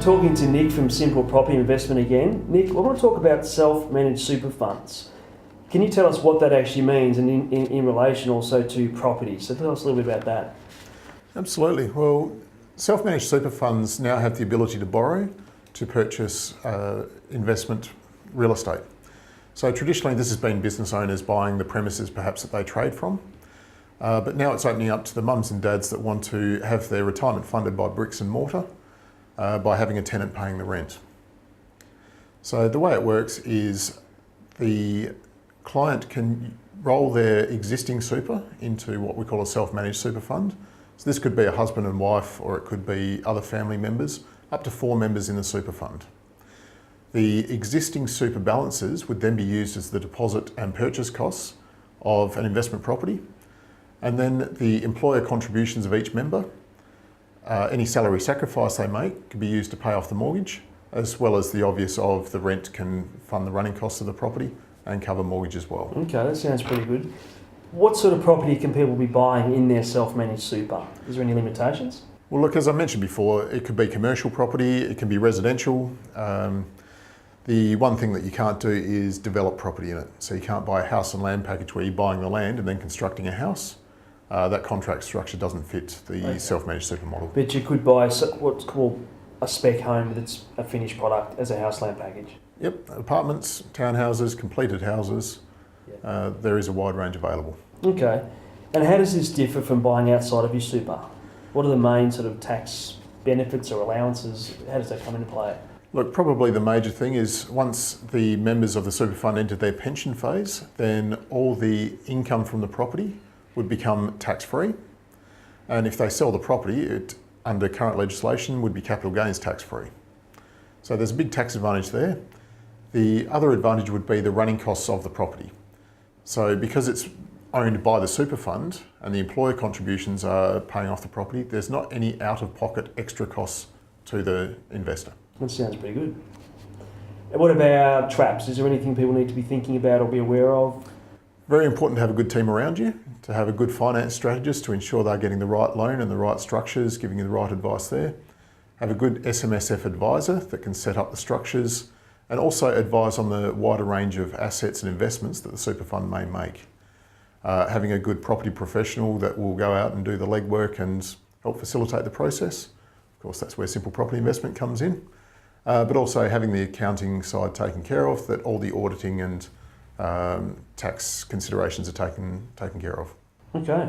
talking to Nick from Simple Property Investment again. Nick, I want to talk about self-managed super funds. Can you tell us what that actually means and in relation also to property? So tell us a little bit about that. Absolutely. Well, self-managed super funds now have the ability to borrow to purchase investment real estate. So traditionally this has been business owners buying the premises perhaps that they trade from, but now it's opening up to the mums and dads that want to have their retirement funded by bricks and mortar by having a tenant paying the rent. So the way it works is the client can roll their existing super into what we call a self-managed super fund. So this could be a husband and wife, or it could be other family members, up to 4 members in the super fund. The existing super balances would then be used as the deposit and purchase costs of an investment property, and then the employer contributions of each member, any salary sacrifice they make, can be used to pay off the mortgage, as well as the obvious of the rent can fund the running costs of the property and cover mortgage as well. Okay, that sounds pretty good. What sort of property can people be buying in their self-managed super? Is there any limitations? Well, look, as I mentioned before, it could be commercial property, it can be residential. The one thing that you can't do is develop property in it. So you can't buy a house and land package where you're buying the land and then constructing a house. That contract structure doesn't fit the self-managed super model. But you could buy what's called a spec home that's a finished product as a house land package. Yep, apartments, townhouses, completed houses. There is a wide range available. Okay. And how does this differ from buying outside of your super? What are the main sort of tax benefits or allowances? How does that come into play? Look, probably the major thing is once the members of the super fund enter their pension phase, then all the income from the property would become tax-free. And if they sell the property, it, under current legislation, would be capital gains tax-free. So there's a big tax advantage there. The other advantage would be the running costs of the property. So because it's owned by the super fund and the employer contributions are paying off the property, there's not any out-of-pocket extra costs to the investor. That sounds pretty good. And what about traps? Is there anything people need to be thinking about or be aware of? Very important to have a good team around you, to have a good finance strategist to ensure they're getting the right loan and the right structures, giving you the right advice there. Have a good SMSF advisor that can set up the structures and also advise on the wider range of assets and investments that the super fund may make. Having a good property professional that will go out and do the legwork and help facilitate the process. Of course, that's where Simple Property Investment comes in. But also having the accounting side taken care of, that all the auditing and tax considerations are taken care of. Okay.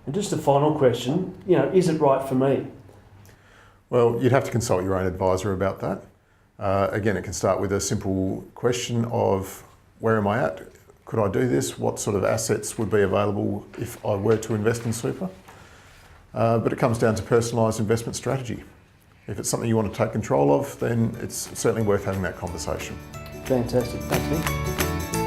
And just a final question, is it right for me? Well, you'd have to consult your own advisor about that. Again, it can start with a simple question of where am I at? Could I do this? What sort of assets would be available if I were to invest in super? But it comes down to personalised investment strategy. If it's something you want to take control of, then it's certainly worth having that conversation. Fantastic. Thanks, Nick.